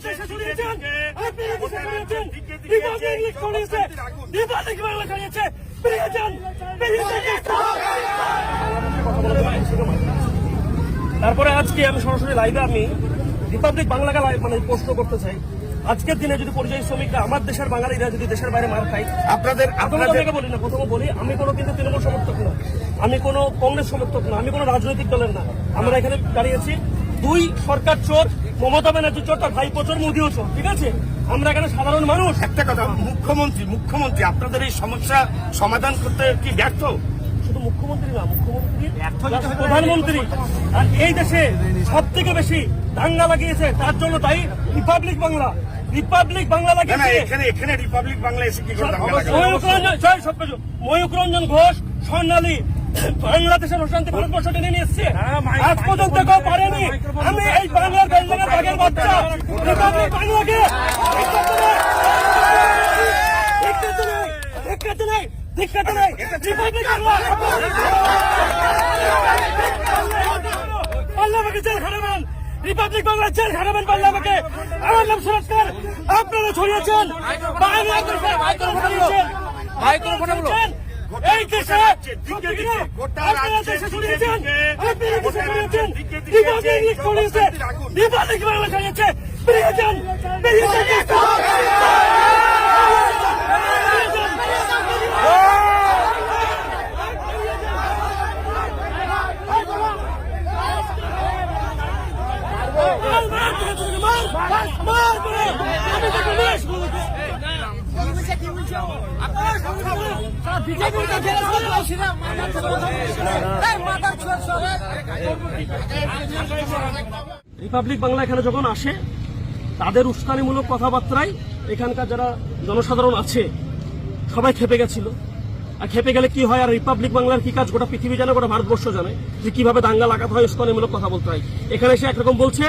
দেশে ছড়িয়েছেন, আপনারা দেশে ছড়িয়েছেন, রিপাবলিক ছড়িয়েছে, রিপাবলিক বাংলা ছড়িয়েছে, বেরিয়ে যান, বেরিয়ে যান। তারপরে আজকে আমি সরাসরি লাইভে আমি রিপাবলিক বাংলাকে মানে প্রশ্ন করতে চাই, আজকের দিনে যদি পরিযায়ী শ্রমিকরা আমার দেশের বাঙালিরা যদি দেশের বাইরে মার খায়, আপনাদের বলি না, প্রথমে বলি আমি কোনো কিন্তু তৃণমূল সমর্থক না, আমি কোনো কংগ্রেস সমর্থক না, আমি কোনো রাজনৈতিক দলের না। আমরা এখানে দাঁড়িয়েছি, দুই সরকার চোর, মমতা ব্যানার্জি চোর, তার ভাইপো চোর, মোদিও চোর, ঠিক আছে? আমরা এখানে সাধারণ মানুষ। একটা কথা, মুখ্যমন্ত্রী আপনাদের এই সমস্যা সমাধান করতে কি ব্যর্থ? শুধু মুখ্যমন্ত্রী না, মুখ্যমন্ত্রী প্রধানমন্ত্রী। আর এই দেশে সব থেকে বেশি দাঙ্গা লাগিয়েছে, তার জন্য তাই রিপাবলিক বাংলা, রিপাবলিক বাংলা লাগিয়েছে। এখানে রিপাবলিক বাংলা এসে কি করে দাঙ্গা লাগাবে? ময়ূক রঞ্জন ঘোষ, স্বর্ণালী বাংলাদেশের অশান্তি ভারতবর্ষ টেনে নিয়ে এসছে, আজ পর্যন্ত কেউ পারেনি। আমি এই বাংলার বেলডাঙ্গার বাঘের বাচ্চা রিপাবলিক বাংলাকে ধিক্কাতে নাই, রিপাবলিক বাংলা পাল্লামাকে জেল খাটাবেন, রিপাবলিক বাংলা জেল খাটাবেন পাল্লামাকে। আমার নাম সুরস্কার, আপনারা ছড়িয়েছেন এই দেশে, আপনারা দেশে ছড়িয়েছেন, আপনারা দেশে ছড়িয়েছেন, রিপাবলিক ছড়িয়েছে, রিপাবলিক বাংলা ছড়িয়েছে, বেরিয়ে যান, বেরিয়ে যান। রিপাবলিক বাংলা এখানে যখন আসে, তাদের উস্কানিমূলক কথাবার্তায় এখানকার যারা জনসাধারণ আছে সবাই খেপে গেছিল। আর খেপে গেলে কি হয়, আর রিপাবলিক বাংলার কি কাজ গোটা পৃথিবী জানে, গোটা ভারতবর্ষ জানে যে কিভাবে দাঙ্গা লাগাতে হয়, উস্কানিমূলক কথা বলতে হয়। এখানে এসে একরকম বলছে,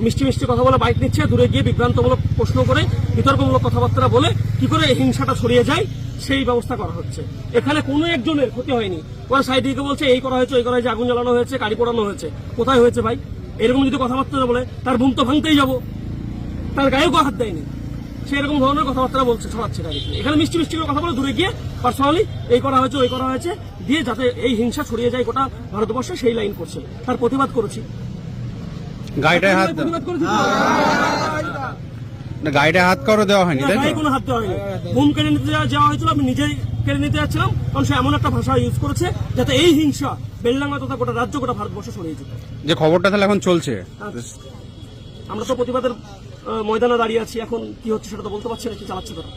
মিষ্টি মিষ্টি কথা বলে বাইক নিচ্ছে, দূরে গিয়ে বিভ্রান্তমূলক প্রশ্ন করে বিতর্কমূলক কথাবার্তা বলে কি করে এই হিংসাটা ছড়িয়ে যায় সেই ব্যবস্থা করা হচ্ছে। এখানে কোনো একজনের ক্ষতি হয়নি। ওরা সাইড দিকে বলছে এই করা হয়েছে, ওই করা হয়েছে, আগুন জ্বালানো হয়েছে, গাড়ি পোড়ানো হয়েছে। কোথায় হয়েছে ভাই? এরকম যদি কথাবার্তা বলে তার বুম তো ভাঙতেই যাবো, তার গায়েও হাত দেয়নি, সে এরকম ধরনের কথাবার্তা বলছে, ছড়াচ্ছে গাড়িতে। এখানে মিষ্টি মিষ্টি কথা বলে দূরে গিয়ে পার্সোনালি এই করা হয়েছে, ওই করা হয়েছে দিয়ে যাতে এই হিংসা ছড়িয়ে যায় গোটা ভারতবর্ষে সেই লাইন করছে। তার প্রতিবাদ করেছি, গাড়িটায় হাত করে দেওয়া হয়নি, কোনো হাত দেওয়া হয়নি। বুম কেড়ে নিতে যাওয়া হয়েছিল, আমি নিজেই কেড়ে নিতে যাচ্ছিলাম, কারণ সে এমন একটা ভাষা ইউজ করেছে যাতে এই হিংসা বেলডাঙ্গা তথা গোটা রাজ্য, গোটা ভারতবর্ষ ছড়িয়ে যেত। যে খবরটা তাহলে এখন চলছে, আমরা তো প্রতিবাদের ময়দানে দাঁড়িয়ে আছি, এখন কি হচ্ছে সেটা তো বলতে পারছি না, কি চালাচ্ছে তারা।